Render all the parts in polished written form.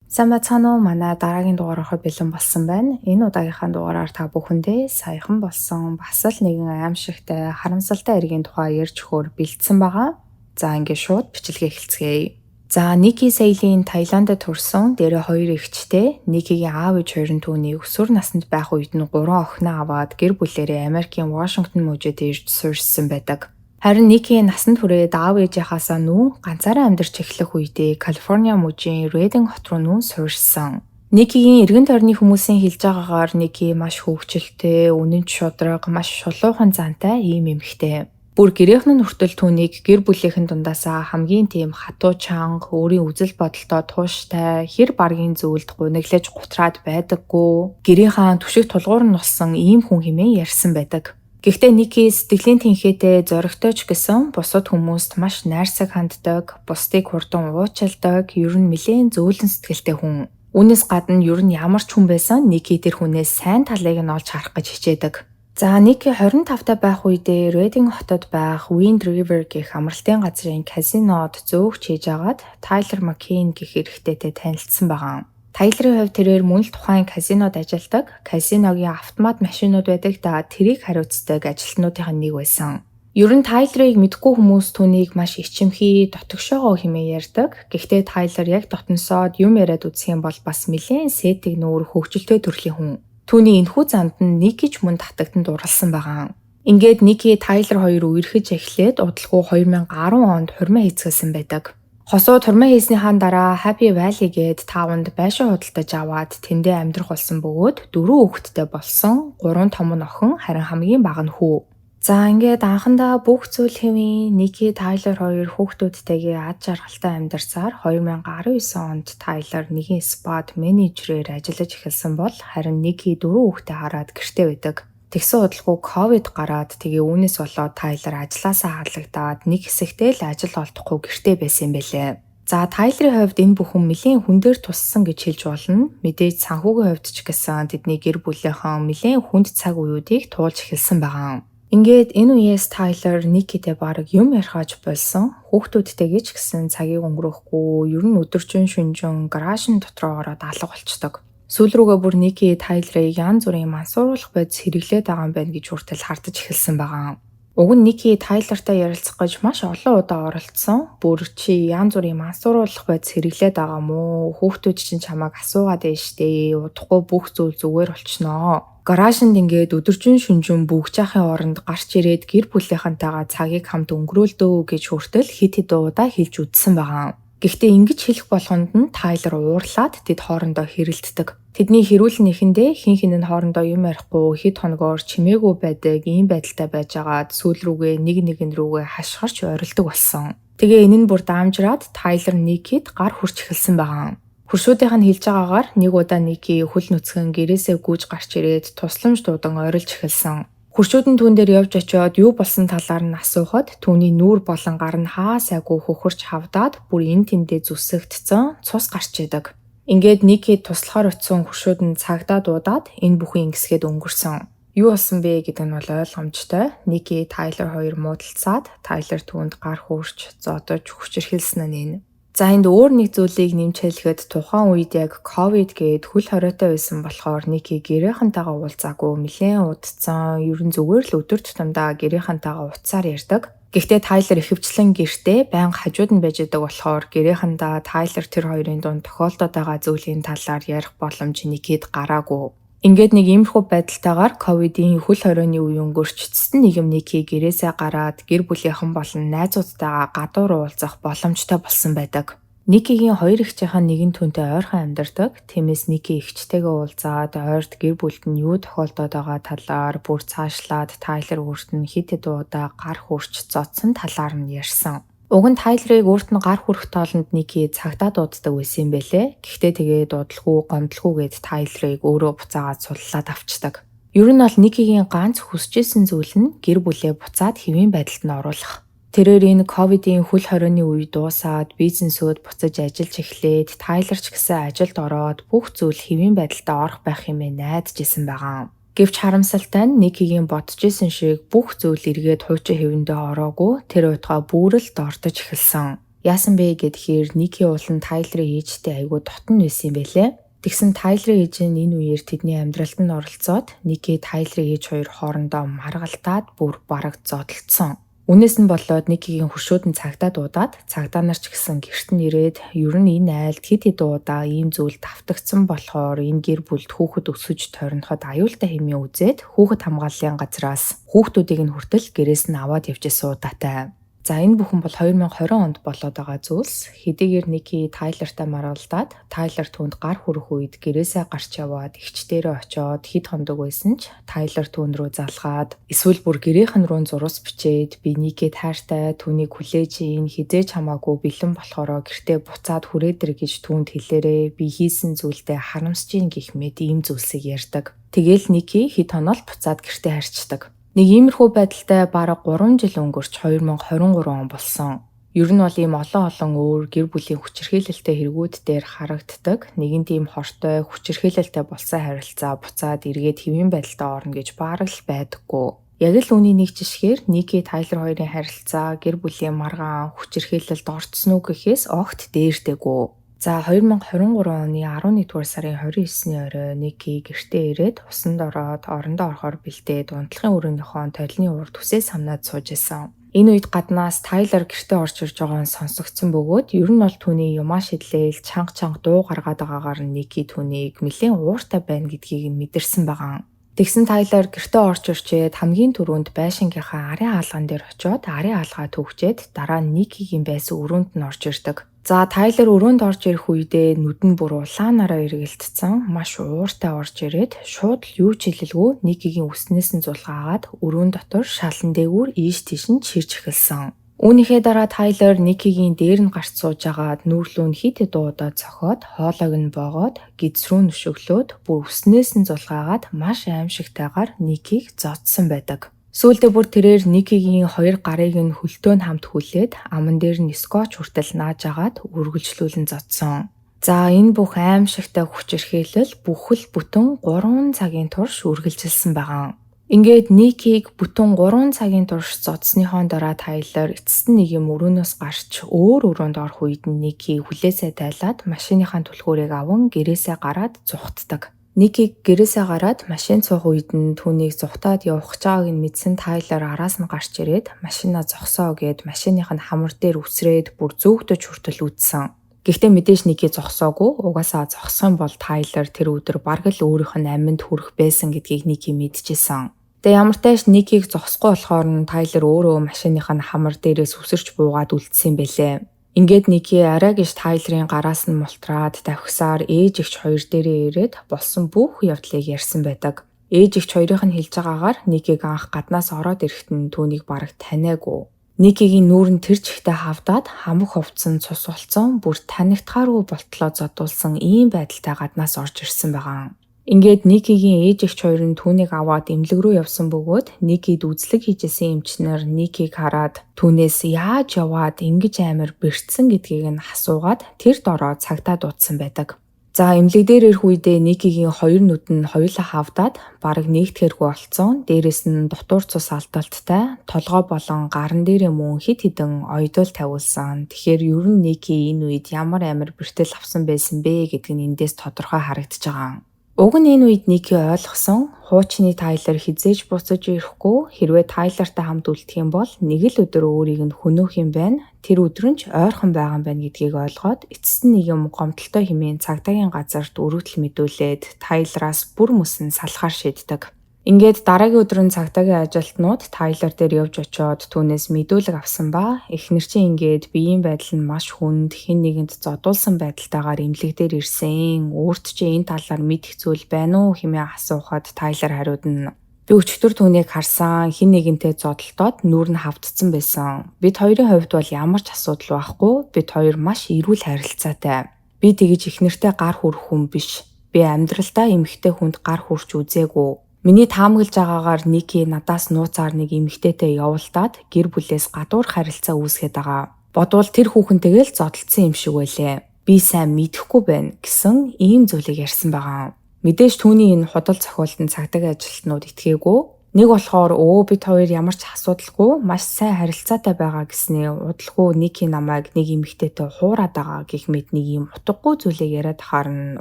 Сайн байцгаана уу? Манай дараагийн дугаар ороход бэлэн болсон байна. Энэ удаагийнхаа дугаараар та бүхэндээ саяхан болсон бас л нэгэн аимшигтай, харамсалтай иргэний тухай ярьж өгөхөөр бэлдсэн байгаа. За ингээд шууд бичлэгээ эхэлцгээе. За Ники Сейлийн Таиландд төрсөн дээрээ 2 эгчтэй Никигийн аав ээж хоёр нь түүний өсвөр наснд байх үед нь 3 охиноо аваад гэр бүлээрээ Америкийн Вашингтон мужид ирж суурьшсан байдаг. Харин Ники насанд хүрээд аав ээжийнхаасаа нүүн ганцаараа амьдарч эхлэх үедээ Калифорниа мужийн Рединг хот руу нүүн суурьшсан. Никигийн эргэн тойрны хүмүүсийн хэлж байгаагаар Ники маш хөвгчлөлтэй, үнэн шударга, маш шулуухан зантай ийм эмэгтэй. Бүр гэрийнхэн нь хүртэл түүнийг гэр бүлийнхэн дундаасаа хамгийн тийм хатуу чанга, өөрийн үзэл бодолтой тууштай, хэр баргийн зүйлд гуниглаж гутраад байдаггүй, гэрийнхаа түшиг тулгуур нь болсон ийм хүн хэмээн ярьсан байдаг. Гэхдээ Ники сэтгэлийн тэнхээтэй зоригтой ч гэсэн бусад хүмүүст маш найрсаг ханддаг, бусдыг хурдан уучилдаг, ер нь нэлээд зөөлөн сэтгэлтэй хүн. Үүнээс гадна ер нь ямар ч хүн байсан Ники тэр хүнээс сайн талыг нь олж харах гэж хичээдэг. За Ники 25 та байх үедээ Рединг хотод байх Wind River гэх амралтын газрын казинод зөөгч хийж агаад Тайлер Маккейн гэх эрэгтэйтэй танилцсан байгаа. Тайлерийн хувьд тэрээр мөн л тухайн казинод ажилладаг, казиногийн автомат машинууд байдаг да тэрийг хариуцдаг ажилтнуудын нэг байсан. Ер нь Тайлерыг мэдгүй хүмүүс түүнийг маш ичимхий, дотгошоогоо хэмээн ярьдаг. Гэхдээ Тайлер яг дотносоод юм яриад үзэх юм бол бас нэлээд сэтиг нүүр хөвгчлөлтөө төрлийн хүн. Түүний энэхүү занд нь Ники ч мөн татагтан дурласан байгаа. Ингээд Ники Тайлер хоёр үерхэж эхлээд удалгүй 2010 онд хурмаа хийцгэлсэн байдаг. Хосууд хурмаа хийснийхаа дараа Happy Valley гээд тааванд байшин худалдаж аваад тэндээ амьдрах болсон бөгөөд 4 хүүхэдтэй болсон, 3 том нь охин, харин хамгийн бага нь хүү. За ингээд анхандаа бүх зүйл хэвэн Ники Тайлер хоёр хүүхдүүдтэйгээ ад жаргалтай амьдарсаар 2019 онд Тайлер нэгэн спад менежерээр ажиллаж эхэлсэн бол харин Ники 4 хүүхдээ хараад гэртээ байдаг. Тэгсэн удалгүй ковид гараад тэгээ үүнээс болоод Тайлер ажилласаа хаалгадаад нэг хэсэгтээ л ажил олдохгүй гэртээ байсан юм бэлээ. За Тайлерийн хувьд энэ бүхэн нэлийн хүн дээр туссан гэж хэлж болно. Мэдээж санхүүгийн хувьд ч гэсэн тэдний гэр бүлийнхэн нэлийн хүнд цаг үеүүдийг туулж эхэлсэн байгаа. Ингээд энэ үеэс Тайлер Никитэй бараг юм ярихаж болсон. Хүүхдүүдтэйгээ ч гэсэн цагийг өнгөрөөхгүй, ер нь өдөржин шөнжин гаражин дотроо ороод алга болчдөг. Сүүл рүүгээ бүр Ники Тайлерыг янз бүрийн мансууруулах байдас хэрэглээд байгаа юм байна гэж хүртэл хардаж эхэлсэн байгаа. Уг нь Ники Тайлертай ярилцах гэж маш олон удаа оролцсон. Бүр чи янз бүрийн мансууруулах байдас хэрэглээд байгаа мó? Хүүхдүүд чинь чамайг асуугаад байна штэ. Удахгүй бүх зүйл зүгээр болчихноо. Гаражинд ингээд өдөржин шөнжин бүгж яахын оронд гарч ирээд гэр бүлийнхэнтэйгээ цагийг хамт өнгөрөөлдөө гэж хүртэл хит хит удаа хэлж үдсэн байгаа. Гэхдээ ингэж хэлэх болгонд нь Тайлер уурлаад тэд хоорондоо хэрэлддэг. Тэдний хэрүүлнийхэндээ хин хин нь хоорондоо юм ярихгүй хэд хоногоор чимээгүй байдаг ийм байдалтай байж агаад сүүл рүүгээ нэг рүүгээ хашгирч ойролдог болсон. Тэгээ энэ нь бүр даамжраад Тайлер Никид гар хүрч эхэлсэн байгаа. Хуршуудынх нь хэлж байгаагаар нэг удаа Ники хөл нүцгэн гэрээсээ гүйж гарч ирээд тусламж дуудан ойрлж эхэлсэн. Хуршууд нь түүн дээр явж очиод юу болсон талаар нь асуухад түүний нүүр болон гар нь хаа сайгүй хөхөрч хавдаад бүр эн тэндээ зүсэгдсэн цус гарч идэг. Ингээд Ники туслахаар очисон хуршууд нь цагдаа дуудаад энэ бүхэн ингэсгээд өнгөрсөн. Юу болсон бэ гэдэг нь бол ойлгомжтой. Ники Тайлер хоёр муудалцаад Тайлер түүнд гар хүрч зодож хүчирхэлсэн нь энэ. За энд өөр нэг зүйлийг нэмж хэлэхэд тухайн үед яг ковид гээд хөл хориотой байсан болохоор Ники гэрийнхэнтэйгээ уулзаагүй нэлээд удацсан. Ер нь зүгээр л өдөр тутамдаа гэрийнхэнтэйгээ утсаар ярьдаг. Гэхдээ Тайлер ихэвчлэн гэртээ байнга хажууд нь байж байгаа болохоор гэрийнхэндээ Тайлер тэр хоёрын дунд тохиолдоод байгаа зүйлийн талаар ярих боломж Никид гараагүй. Ингээд нэг иймэрхүү байдалтайгаар ковидын хөл хорионы үе өнгөрчсөн нийгэм Ники гэрээсээ гараад гэр бүлийнхэн болон найзуудтайгаа гадуур уулзах боломжтой болсон байдаг. Никигийн хоёр эгчийнхэн нэгэн түнтэй ойрхон амьдардаг. Тиймээс Ники эгчтэйгээ уулзаад ойрт гэр бүлд нь юу тохиолдоод байгаа талаар бүр цаашлаад Тайлер өөрт нь хэд хэд удаа гар хүрч зодсон талаар нь ярьсан. Уг нь Тайлерыг өөрт нь гар хүрэх тоолонд Ники цагдаа дууддаг байсан юм бэлээ. Гэхдээ тэгээ дуудалгүй, гомдлохгүйгээд Тайлерыг өөрөө буцаагаад суллаад авчдаг. Ер нь бол Никигийн ганц хүсэжсэн зүйл нь гэр бүлээ буцаад хэвийн байдалд нь оруулах. Тэрээр энэ ковидын хөл хорионы үе дуусаад бизнесүүд буцаж ажиллаж эхлээд Тайлер ч гэсэн ажилд ороод бүх зүйл хэвийн байдалд орох байх юм найдаж исэн байгаа. Гэвч харамсалтай нь Никигийн бодож исэн шиг бүх зүйл эргээд хуучин хэвэндээ ороогүй тэр уйтгаа бүрэлд ортож эхэлсэн. Яасан бэ гэхээр Никийн уул нь Тайлерын ээжтэй айгүй дотн байсан юм байлээ. Тэгсэн Тайлерын ээж нь энэ үеэр тэдний амьдралд нь оролцоод Ники Тайлерын ээж хоёр хоорондоо маргалтаад бүр бараг зодтолцсон. Үнээс нь болоод Никигийн хуршууд нь цагдаа дуудаад цагдаа нар ч гэсэн гэрт нь ирээд ер нь энэ айлд хэд хэд удаа ийм зүйл давтагдсан болохоор энэ гэр бүлд хүүхэд өсөж тойрноход аюултай хэмээн үзээд хүүхэд хамгааллын газраас хүүхдүүдийг нь хүртэл гэрээс нь аваад явжсэн удаатай. За энэ бүхэн бол 2020 онд болоод байгаа зүйлс. Хэдийгээр Ники Тайлертай маргалдаад Тайлер түүнд гар хүрэх үед гэрээсээ гарч яваад эгчдэрээ очоод хэд хондог байсан ч Тайлер түүнд рүү залгаад эсвэл бүр гэрийнхэн рүү зурус бичээд би Ники таартай түүнийг хүлээж ийн хизээж хамаагүй бэлэн болохоро гэртээ буцаад хүрээдэр гэж түүнд хэлээрээ би хийсэн зүйлдээ харамсаж ийн гэх мэт ийм зүйлсийг ярьдаг. Тэгээл Ники хэд хонол буцаад гэртээ харьцдаг. Нэг иймэрхүү байдалтай бараг 3 жил өнгөрч 2023 он болсон. Ер нь бол ийм олон өөр гэр бүлийн хүчирхийлэлтэй хэрэгүүд дээр харагддаг. Нэгэн тийм хортой хүчирхийлэлтэй болсон харилцаа буцаад эргээд хэвийн байдалтай орно гэж бараг л байдаггүй. Яг л үүний нэг жишгээр Ники Тайлер хоёрын харилцаа гэр бүлийн маргаан хүчирхийлэлд орцсон уу гэхээс огт дээрдэггүй. За 2023 оны 11-р сарын 29-ний орой Ники гэртээ ирээд усанд ороод орондоо орохоор бэлдээд унтлагын өрөөнийхөө толны урд үсээ самнаад сууж исэн. Энэ үед гаднаас Тайлер гэртээ орж ирж байгаа нь сонсогдсон бөгөөд ер нь бол түүний юмаа шидлээл чанга дуу гаргаад байгаагаар Ники түүнийг нэлээд ууртай байна гэдгийг нь мэдэрсэн байгаа. Тэгсэн Тайлер гэртээ орж ирчээд хамгийн түрүүнд байшингийнхаа арын хаалган дээр очиод арын хаалгаа төгчээд дараа нь Никигийн байсан өрөөнд нь орж ирдэг. За Тайлер өрөөнд орж ирэх үедээ нүд нь бүр улаанаараа эргэлтсэн маш ууртай орж ирээд шууд л юу ч хэлэлгүй Никигийн үснээс нь зулгаагаад өрөөнд дотор шалан дээгүүр ийш тийш нь чирч эхэлсэн. Үүнийхээ дараа Тайлер Никигийн дээр нь гарч сууж агаад нүүрлүү нь хит хит удаа цохоод хоолойг нь боогоод гидс рүү нөшөглөөд бүр үснээс нь зулгаагаад маш аимшигтайгаар Никиг зодсон байдаг. Сүүлдээ бүр тэрээр Никигийн хоёр гарыг нь хөлтөөнд хамт хүлээд аман дээр нь скотч хүртэл нааж агаад үргэлжлүүлэн зодсон. За энэ бүх аимшигтай хүчирхийлэл бүхэл бүтэн 3 цагийн турш үргэлжилсэн байгаа. Ингээд Никиг бүтэн 3 цагийн турш зодсныхоо дараа Тайлер эцэст нь нэг юм өрөөнөөс гарч өрөөнд орох үед Ники хүлээсээ тайлаад машиныхаа түлхүүрийг аван гэрээсээ гараад зүхтдаг. Ники гэрээсээ гараад машин цуух үед нь түүнийг зүхтаад явах чагааг нь мэдсэн Тайлер араас нь гарч ирээд машинаа зогсоо гэд машиных нь хамар дээр үсрээд бүр зөөгдөж хүртэл үдсэн. Гэхдээ мэдээж Ники зогсоогүй. Угаасаа зогсон бол Тайлер тэр өдөр бараг л өөрийнх нь аминд хүрэх байсан гэдгийг Ники мэдчихсэн. Тэгээ ямар тааш Никиг зогсохгүй болохоор нь Тайлер өөрөө машиных нь хамар дээрээс үсэрч буугаад үлдсэн бэлээ. Ингээд Ники арай гэж Тайлерын гараас нь мултраад давхисаар ээж эгч хоёр дээрээ ирээд болсон бүх явдлыг ярьсан байдаг. Ээж эгч хоёрын нь хэлж байгаагаар Никиг анх гаднаас ороод ирэхэд нь түүнийг бараг таниагүй. Никигийн нүүр нь тэр чигтээ хавдаад хамаг хувцсан цус болцсон бүр танигдахааргүй болтлоо зодуулсан ийм байдалтай гаднаас орж ирсэн байгаа. Ингээд Никигийн ээж эгч хоёр нь түүнийг аваад эмнэлэг рүү явсан бөгөөд Никид үзлэг хийжсэн эмчнэр Никиг хараад түүнээс яаж яваад ингэж амар бэртсэн гэдгийг нь асуугаад тэр дороо цагтаа дуудсан байдаг. За эмнэлэг дээр ирэх үедээ Никигийн хоёр нүд нь хоёулаа хавдаад бараг нэгтгэхэргүй болцсон. Дээрээс нь дутуур цус алдалттай, толгой болон гарн дээрээ мөн хит хитэн ойдол тавиулсан. Тэгэхээр ер нь Ники энэ үед ямар амар бэртэл авсан байсан бэ гэдг нь эндээс тодорхой харагдаж байгаа. Уг нь энэ үед Ники ойлгосон хуучны Тайлер хизээж буцаж ирэхгүй хэрвээ Тайлертай хамт үлдэх юм бол нэг л өдөр өөрийг нь хөнөөх юм байна. Тэр өдөр нь ч ойрхон байгаа юм байна гэдгийг ойлгоод эцэст нь нэг юм гомдолтой хэмээн цагдаагийн газарт өргөдөл мэдүүлээд Тайлераас бүр мөсөн салахаар шийддэг. Ингээд дараагийн өдөр нь цагдаагийн ажилтнууд Тайлер дээр явж очиод түүнээс мэдүүлэг авсан ба эхнэр чинь ингээд биеийн байдал нь маш хүнд хэн нэгэнд зодуулсан байдалтайгаар эмнэлэг дээр ирсэн. Өөрт чи энэ талаар мэдэх зүйл байна уу хэмээн асуухад Тайлер хариуд нь би өчигдөр түүнийг харсан хэн нэгэнтэй зодолтоод нүүр нь хавдсан байсан. Бид хоёрын хувьд бол ямар ч асуудал байхгүй. Бид хоёр маш эрүүл харилцаатай. Би тэгэж эхнэртэй гар хүрэх хүн биш. Би амьдралдаа эмэгтэй хүнд гар хүрч үзээгүй. Миний таамаглаж байгаагаар Ники надаас нууцаар нэг эмэгтэйтэй явуулдаад гэр бүлээс гадуур харилцаа үүсгээд байгаа. Бодвол тэр хүүхэнтэйгээ л зодтолцсон юм шиг байлээ. Би сайн мэдэхгүй байна гэсэн ийм зүйлийг ярьсан байгаа. Мэдээж түүний энэ худал зохиолтод цагдаагийн ажилтнууд итгээгүй. Нэг болохоор бид хоёр ямар ч асуудалгүй маш сайн харилцаатай байгаа гэснээ удалгүй Ники намайг нэг эмэгтэйтэй хуураад байгаа гэх мэт нэг юм утгагүй зүйлээ яриад харна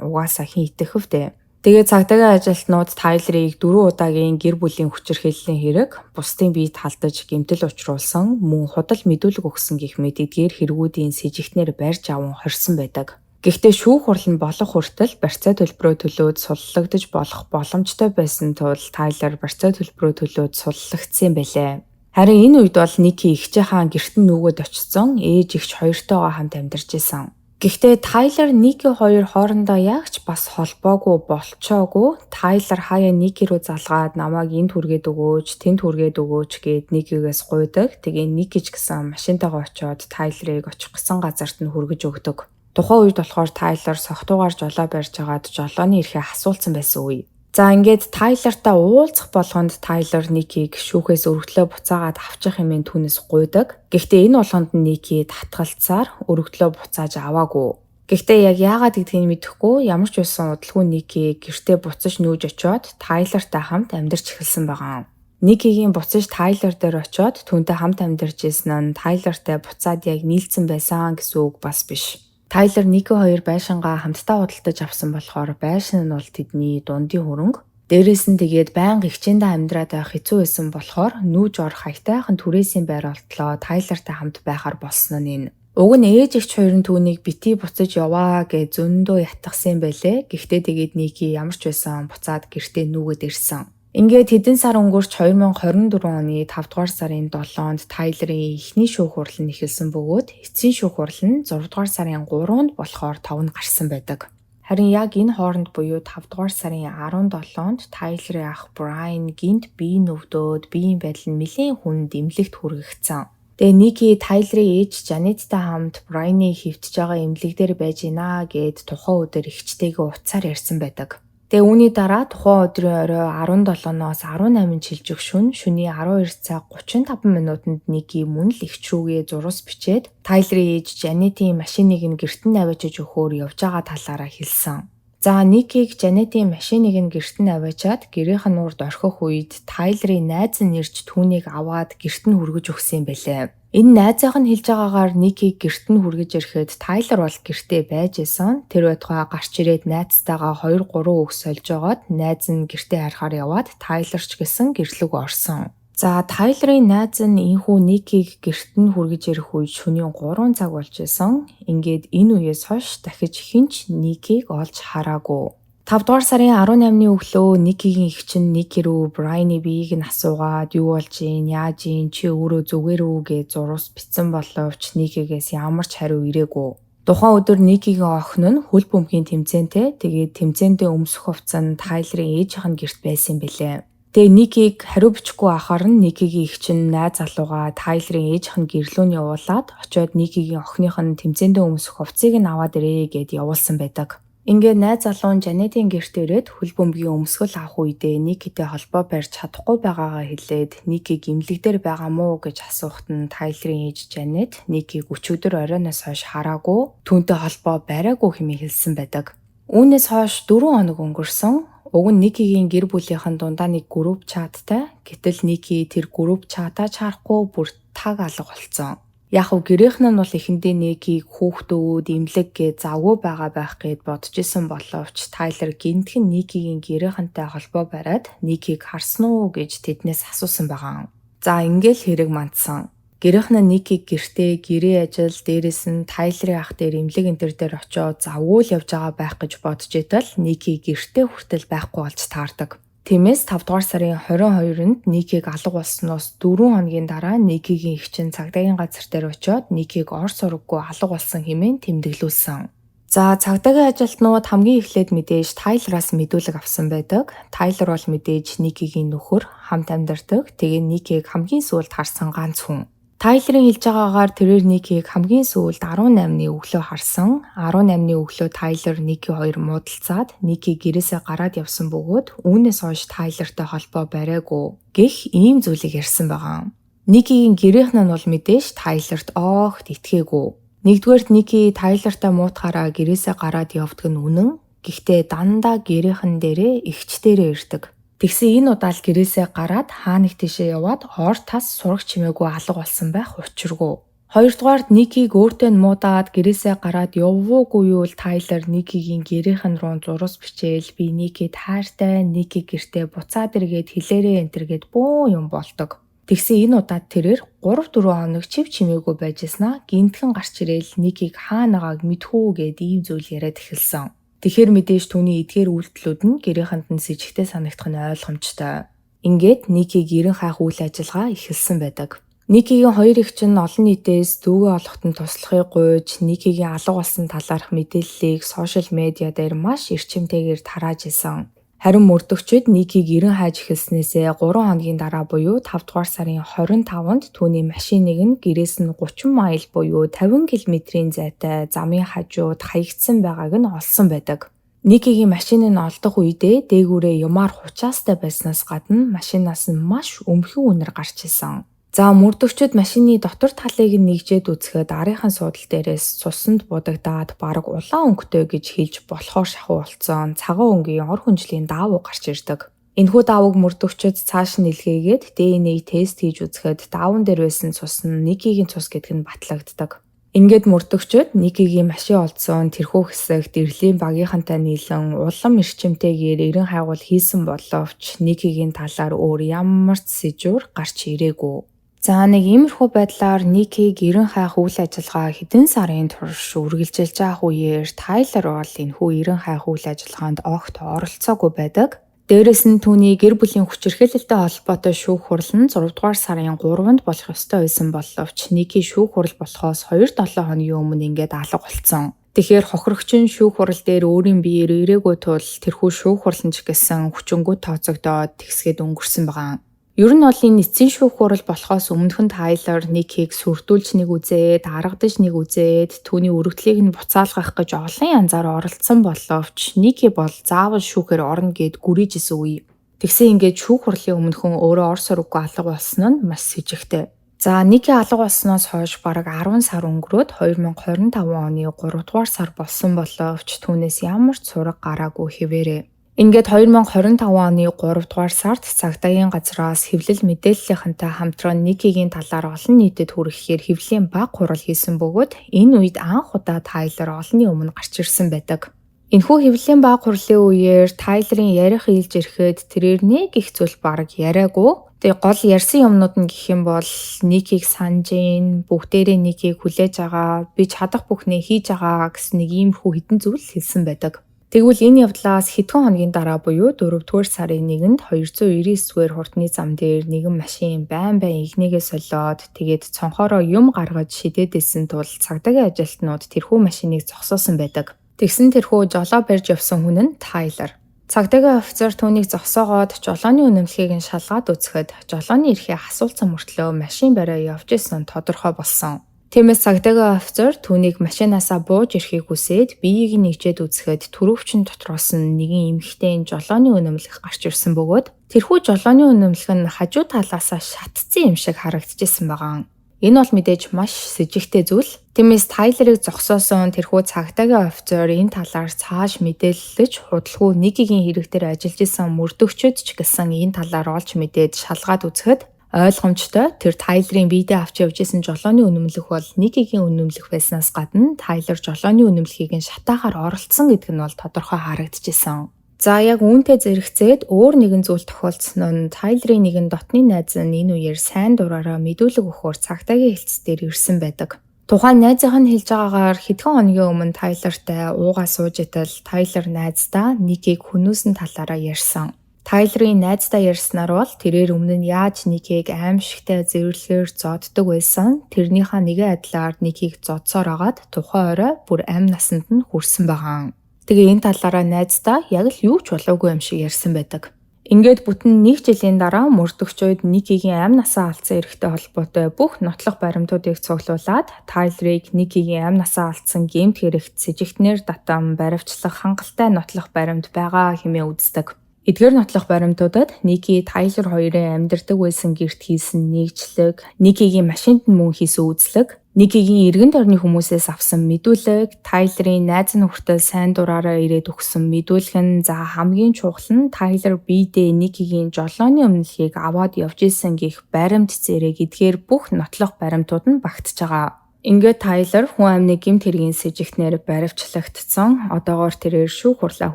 угаасаа хин итгэх вдэ. Тэгээ цагдаагийн ажилтнууд Тайлерыг 4 удаагийн гэр бүлийн хүчирхийллийн хэрэг, бусдын биед халдаж гэмтэл учруулсан, мөн худал мэдүүлэг өгсөн гэх мэт эдгээр хэрэгүүдийн с ิจ гтнэр барьж аван хорьсон байдаг. Гэхдээ шүүх хурал нь болох хүртэл барьцаа төлбөрөө төлөөд суллагдаж болох боломжтой байсан тул Тайлер барьцаа төлбөрөө төлөөд суллагдсан байлээ. Харин энэ үед бол Ники эгчийнхаа гэрт нь нүгөөд очсон, ээж эгч хоёртойгоо хамт амьдарч исэн. Гэхдээ Тайлер Ники хоёр хоорондоо яг ч бас холбоогүй болчоогүй. Тайлер хаяа Ники рүү залгаад намайг энд хүргээд өгөөч, тэнд хүргээд өгөөч гэд Никигээс гуйдаг. Тэгээ Ники ч гэсэн машинтайгаа очиод Тайлерыг очих гэсэн газарт нь хүргэж өгдөг. Тухайн үед болохоор Тайлер согтуугаар жолоо барьж агаад жолооны эрхээ асуулсан байсан үе. За ингээд Тайлертай уулзах болгонд Тайлер Никиг шүүхээс өргөдлөө буцаагаад авчих хэмээн түүнээс гуйдаг. Гэхдээ энэ болгонд Ники татгалцсаар өргөдлөө буцааж аваагүй. Гэхдээ яг яагаад гэдгийг мэдэхгүй ямар ч байсан удалгүй Ники гэртээ буцаж нүүж очиод Тайлертай хамт амьдарч эхэлсэн байгаа. Никигийн буцаж Тайлер дээр очиод түүнтэй хамт амьдарч исэн нь Тайлертай буцаад яг нийлцсэн байсан гэсэн үг бас биш. Тайлер Ники хоёр байшингаа хамтдаа худалдаж авсан болохоор байшин нь бол тэдний дундын хөрөнгө. Дээрээс нь тэгээд байнга хичээндээ амьдраад байх хэцүү байсан болохоор нүүж орох хаягтайхан түрээсийн байр олтлоо Тайлертай хамт байхаар болсон нь энэ. Уг нь ээж эгч хоёр нь түүнийг битгий буцаж яваа гэж зөндөө ятгсан байлээ. Гэхдээ тэгээд Ники ямар ч байсан буцаад гэртээ нүгэд ирсэн. Ингээд хэдэн сар өнгөрч 2024 оны 5 дугаар сарын 7-нд Тайлерийн эхний шүүх хурал нь эхэлсэн бөгөөд эцсийн шүүх хурал нь 6 дугаар сарын 3-нд болохоор 5 нь гарсан байдаг. Харин яг энэ хооронд буюу 5 дугаар сарын 17-нд Тайлерийн ах Брайан гинт биеийн өвдөөд биеийн байдал нь нэлээд хүнд эмнэлэгт хүргэгдсэн. Тэгээ Ники Тайлерийн ээж Жанеттай хамт Брайаны хэвтэж байгаа эмнэлэг дээр байж гинэ гэд тухайн өдөр эгчтэйгээ утсаар ярьсан байдаг. Тэгээ үүний дараа тухайн өдрийн орой 17-ноос 18 жилжих шөнийн 12 цаг 35 минутанд Ники мөн л эгч рүүгээ зурус бичээд Тайлерийн ээж Жанетийн машиныг нь гэрт нь аваачиж өгөхөөр явж байгаа талаараа хэлсэн. За Никиг Жанетийн машиныг нь гэрт нь аваачаад гэрийнхэн урд орхих үед Тайлерийн найз нь ирж түүнийг аваад гэрт нь хүргэж өгсөн юм байлээ. Энэ найзынх нь хэлж байгаагаар Никиг гэрт нь хүргэж ирэхэд Тайлер бол гэртээ байж исэн. Тэр байтугай гарч ирээд найзтайгаа 2-3 үг сольж байгаад найз нь гэртээ харахаар яваад Тайлер ч гэсэн гэрлүг орсон. За Тайлерийн найз нь энхүү Никиг гэрт нь хүргэж ирэх үед шөнийн 3 цаг болж исэн. Ингээд энэ үеэс хойш дахиж хинч Никиг олж хараагүй. 5 дугаар сарын 18-ны өглөө Никигийн эгч нь Ники рүү Брайаны биеийг нь асуугаад юу болж ийн, яаж ийн, чи өөрөө зүгээр үү гэж зурус бичсэн боловч Никигээс ямар ч хариу ирээгүй. Тухайн өдөр Никигийн охин нь хөл бөмбөгийн тэмцээнтэй тэгээд тэмцээндээ өмсөх хувцас нь Тайлерийн ээжийнх нь гэрт байсан бэлээ. Тэгээ Никиг хариу бичихгүй ахаар нь Никигийн эгч нь найз залууга Тайлерийн ээжийнх нь гэрлүүн явуулаад очиод Никигийн охиных нь тэмцээндээ өмсөх хувцсыг нь аваад ирээ гэд явуулсан байдаг. Ингээд найз залуу нь Жанетийн гэрт ирээд хөл бөмбөгийн өмсгөл авах үедээ Никитэй холбоо барьж чадахгүй байгаагаа хэлээд Никиг эмнэлэг дээр байгаа мó гэж асуухад нь Тайлерийн ээж Жанет Никиг өчигдөр оройноос хойш хараагүй, түүнтэй холбоо бариагүй хэмээн хэлсэн байдаг. Үүнээс хойш 4 хоног өнгөрсөн. Уг нь Никигийн гэр бүлийнхэн дундаа нэг групп чаттай. Гэтэл Ники тэр групп чатаа харахгүй бүр таг алга болцсон. Яг уу гэрийнхэн нь бол эхэндээ Никиг хүүхдүүд имлэг гэж завгүй байгаа байх гэд бодож исэн боловч Тайлер гинтхэн Никигийн гэрийнхэнтэй холбоо бариад Никиг харсан уу гэж тэднээс асуусан байгаа. За ингээл хэрэг мандсан. Гэрийнхэн нь Никиг гэртээ гэрээ ажил дээрээс нь Тайлерийн ах дээр имлэг энтер дээр очиод завгүй л явж байгаа байх гэж бодож итэл Ники гэртээ хүртэл байхгүй болж таардаг. Тиймээс 5 дугаар сарын 22-нд Никиг алга болсноос 4 хоногийн дараа Никигийн эгч нь цагдаагийн газар дээр очиод Никиг ор сургаггүй алга болсон хэмээн тэмдэглүүлсэн. За цагдаагийн ажилтнууд хамгийн эхлээд мэдээж Тайлераас мэдүүлэг авсан байдаг. Тайлер бол мэдээж Никигийн нөхөр, хамт амьдардаг. Тэгээ Никиг хамгийн сүүлд харсан ганц хүн. Тайлерийн хэлж байгаагаар тэрээр Никиг хамгийн сүүлд 18-ны өглөө харсан. 18-ны өглөө Тайлер Ники хоёр муудалцаад Ники гэрээсээ гараад явсан бөгөөд үүнээс хойш Тайлертай холбоо бариагүй гэх ийм зүйлийг ярьсан байгаа. Никигийн гэрийнхэн нь бол мэдээж Тайлерт огт итгээгүй. Нэгдүгээрт Ники Тайлертай муутахаараа гэрээсээ гараад явдаг нь үнэн. Гэхдээ дандаа гэрийнхэн дээрээ эгч дээрээ ирдэг. Тэгсэн энэ удаал гэрээсээ гараад хаа нэг тийшээ яваад ор тас сурах чимээгүй алга болсон байх учиргүй. Хоёрдугаард Никийг өөртөө нь муудаад гэрээсээ гараад яввуугүй юу л Тайлер Никигийн гэрийнхэн рүү зурус бичээл би Никид хайртай, Ники гэртээ буцаад иргээд хэлээрээ энтергээд бөө юм болдог. Тэгсэн энэ удаад тэрээр 3-4 хоног чив чимээгүй байжснаа гинтхэн гарч ирээл Никийг хаанагааг мэдхүү гэд ийм зүйл яриад эхэлсэн. Тэгэхээр мэдээж түүний эдгээр үйлдэлүүд нь гэрээхэнд нь сэжигтэй санагдах нь ойлгомжтой. Ингээд Никийг гэрэн хайх үйл ажиллагаа эхэлсэн байдаг. Никигийн хоёр эгч нь олон нийтээс дүүгээ олоход нь туслахыг гуйж Никигийн алга болсон талаарх мэдээллийг сошиал медиа дээр маш эрчимтэйгээр тарааж исэн. Харин мөрдөгчид Никийг гэрэн хайж эхэлснээсээ 3 хоногийн дараа буюу 5 дугаар сарын 25-нд түүний машиныг нь гэрээс нь 30 майл буюу 50 км-ийн зайтай замын хажууд хаягдсан байгааг нь олсон байдаг. Никигийн машиныг нь олдох үедээ дээгүүрээ юмар хучаастай байснаас гадна машинаас нь маш өмхөн үнэр гарч исэн. За мөрдөгчид машины дотор талыг нь нэгжээд үзэхэд арийнхын суудал дээрээс цуснд будагдаад бараг улаан өнгөтэй гэж хэлж болохоор шахуу болцсон цагаан өнгийн ор хүнжлийн даавуу гарч ирдэг. Энэхүү даавууг мөрдөгчид цааш нь илгээгээд ДНХ тест хийж үзэхэд даавуун дээр байсан цус нь Никигийн цус гэдг нь батлагддаг. Ингээд мөрдөгчид Никигийн машин олдсон тэрхүү хэсэгт эрлийн багийнхантай нийлэн улам эрчимтэйгээр эрен хайгуул хийсэн боловч Никигийн талаар өөр ямар ч сэжүүр гарч ирээгүй. За нэг иймэрхүү байдлаар Ники гэрэн хайх үйл ажиллагаа хэдэн сарын турш үргэлжилж байгаа үеэр Тайлер бол энэхүү гэрэн хайх үйл ажиллагаанд огт оролцоогүй байдаг. Дээрээс нь түүний гэр бүлийн хүчирхээлэлтэй холбоотой шүүх хурал нь 6 дугаар сарын 3-нд болох ёстой байсан боловч Ники шүүх хурал болохоос 2-7 хоногийн өмнө ингээд алга болсон. Тэгэхээр хохирогч нь шүүх хурал дээр өөрийн биеэр ирээгүй тул тэрхүү шүүх хурлан ч гэсэн хүчингү тооцогдоод тэгсгээд өнгөрсөн байгаа. Ер нь бол энэ эцсийн шүүх хурал болохоос өмнөхөн Тайлер Никийг сүрдүүлж нэг үзээд, аргадаж нэг үзээд, түүний өргөдлийг нь буцаалгах гэж олон янзаар оролцсон боловч Ники бол заавал шүүхээр орно гэд гүрийжсэн үе. Тэгсэн ингээд шүүх хурлын өмнөхөн өөрөө ор сургаггүй алга болсон нь маш сэжигтэй. За Ники алга болсноос хойш бараг 10 сар өнгөрөөд 2025 оны 3 дугаар сар болсон боловч түүнээс ямар ч сураг гараагүй хэвээрээ. Ингээд 2025 оны 3 дугаар сард цагдаагийн газраас хэвлэл мэдээллийнхэнтэй хамтран Никигийн талаар олон нийтэд хүрэхээр хэвлэлийн баг хурал хийсэн бөгөөд энэ үед анх удаа Тайлер олонний өмнө гарч ирсэн байдаг. Энэхүү хэвлэлийн баг хурлын үеэр Тайлерын ярих хэлж ирэхэд тэрээр нэг их зүйл бараг яриаггүй. Тэгээ гол ярьсан юмнууд нь гэх юм бол Никийг санаж гин, бүгдээрээ Никийг хүлээж байгаа, би чадах бүхнээ хийж байгаа гэсэн нэг иймэрхүү хэдэн зүйл хэлсэн байдаг. Тэгвэл энэ явдлаас хэдхэн хоногийн дараа буюу 4 дугаар сарын 1-нд 299-р хурдны зам дээр нэгэн машин байн игнийгээ солиод тэгээд цонхоороо юм гаргаж шидээдсэн тул цагдаагийн ажилтнууд тэрхүү машиныг зогсоосон байдаг. Тэгсэн тэрхүү жолоо барьж явсан хүн нь Тайлер. Цагдаагийн офицер түүнийг зогсоогоод жолооны үнэмлэхийг нь шалгаад үзэхэд жолооны эрхээ асуулцсан мөртлөө машин бариа явж исэн тодорхой болсон. Тиймээс цагдаагийн офицер түүнийг машинаасаа бууж ирэхийг хүсээд биеийг нэгжээд үзэхэд түрүүвчин дотроос нь нэгэн эмэгтэй жолооны үнэмлэх гарч ирсэн бөгөөд тэрхүү жолооны үнэмлэх нь хажуу талаасаа шатцсан юм шиг харагдчихсан байгаа. Энэ бол мэдээж маш сэжигтэй зүйл. Тиймээс Тайлерыг зогсоосон тэрхүү цагдаагийн офицер энэ талаар цааш мэдээлэлж худалгүй Никигийн хэрэг дээр ажиллаж исэн мөрдөгчөд ч гэсэн энэ талаар олж мэдээд шалгаад үзэхэд ойлгомжтой тэр Тайлерын биедээ авч явж исэн жолооны үнэмлэх бол Никигийн үнэмлэх байснаас гадна Тайлер жолооны үнэмлэхийг нь шатаагаар оролцсон гэдэг нь бол тодорхой харагдчихсан. За яг үүнтэй зэрэгцээд өөр нэгэн зүйл тохиолдсон нь Тайлерын нэгэн дотны найз нь энэ үеэр сайн дураараа мэдүүлэг өгөхөөр цагдаагийн хэлц дээр ирсэн байдаг. Тухайн найзынх нь хэлж байгаагаар хэдхэн хоногийн өмнө Тайлертай уугаа сууж итэл Тайлер найздаа Никийг хүнөөсөн талаараа ярьсан. Тайлерын найздаа ярьснаар бол тэрээр өмнө нь яаж Никийг аимшигтай зэрлэгээр зоддог байсан. Тэрнийхээ нэгэн адилаар Никийг зодсоор агаад тухайн орой бүр амь насанд нь хүрсэн байгаа. Тэгээ энэ талаараа найздаа яг л юу ч болоогүй юм шиг ярьсан байдаг. Ингээд бүтэн 1 жилийн дараа мөрдөгчид Никигийн амь насаа алдсан эрхтэй холбоотой бүх нотлох баримтуудыг цуглуулад Тайлерыг Никигийн амь насаа алдсан гэмт хэрэгт сэжигтнэр татам баривчлах хангалттай нотлох баримт байгаа хэмээн үздэг. Эдгээр нотлох баримтуудад Ники Тайлер хоёрын амьдардаг байсан гэрт хийсэн нэгжлэг, Никигийн машинд нь мөн хийсэн үзлэг, Никигийн эргэн тойрны хүмүүсээс авсан мэдүүлэг, Тайлерын найз нөхөртөө сайн дураараа ирээд өгсөн мэдүүлэг нь за хамгийн чухал нь Тайлер биедээ Никигийн жолооны өмнөлгийг аваад явж исэн гэх баримт зэрэг эдгээр бүх нотлох баримтууд нь багтж байгаа. Ингээд Тайлер хүн амны гэмт хэргийн сэжигтнээр баривчлагдсан. Одоогоор тэрээр шүүх хурлаа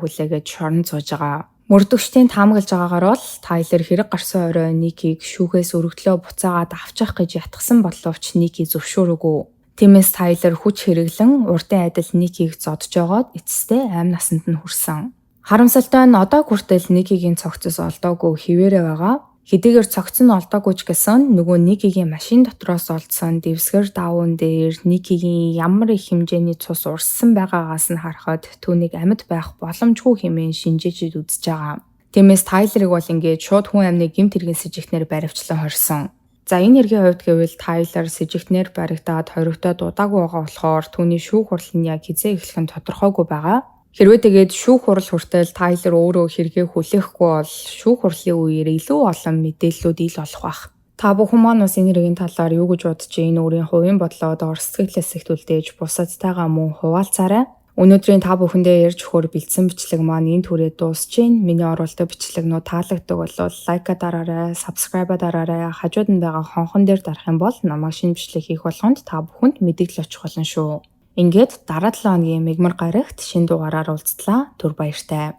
хүлээгээд шорон зууж байгаа. Мөрдөгчдийн таамаглаж байгаагаар бол Тайлер хэрэг гарсан орой Никийг шүүхээс өргөдлөө буцаагаад авчих гэж ятгсан боловч Ники зөвшөөрөөгүй. Тиймээс Тайлер хүч хэрэглэн урдын адил Никийг зодж жогоод эцэстээ амь насанд нь хүрсэн. Харамсалтай нь одоо хүртэл Никигийн цогцос олдоогүй хിവэрэ байгаа. Хэдийгээр цогц нь олдоогүй ч гэсэн нөгөө Никигийн машин дотроос олдсон дэвсгэр даавуунд дээр Никигийн ямар их хэмжээний цус урссан байгаагаас нь харахад түүнийг амьд байх боломжгүй хэмээн шинжээчид үзэж байгаа. Тиймээс Тайлерыг бол ингээд шууд хүн амны гэмт хэргийн сэжигтнээр баривчлан хорьсон. За энэ хэргийн хувьд гэвэл Тайлер сэжигтнээр баригдаад хоригдоод удаагүй байгаа болохоор түүний шүүх хурал нь яг хизээ эхлэх нь тодорхойгүй байгаа. Хэрвээ тэгээд шүүх хурал хүртэл Тайлер өөрөө хэрэгээ хүлээхгүй бол шүүх хурлын үеэр илүү олон мэдээллүүд ил олох байх. Та бүхэн маань бас энэ хэргийн талаар юу гэж бодож байна? Өөрийн хувийн бодлоо доор сэтгэлээс ихтүүлдэж бусадтайгаа мөн хуваалцаарай. Өнөөдрийн та бүхэндээ ярьж өгөхөөр бэлдсэн бичлэг маань энэ түрээ дуусж байна. Миний оруулдаг бичлэгнүүд таалагддаг бол лайка дараарай, сабскрайба дараарай. Хажууд нь байгаа хонхон дээр дарах юм бол намайг шинэ бичлэг хийх болгонд та бүхэнд мэдээлэл очих болно шүү. Ингээд дараа 7 хоногийн мигмар гарагт шинэ дугаараар уулзтлаа. Түр баяртай.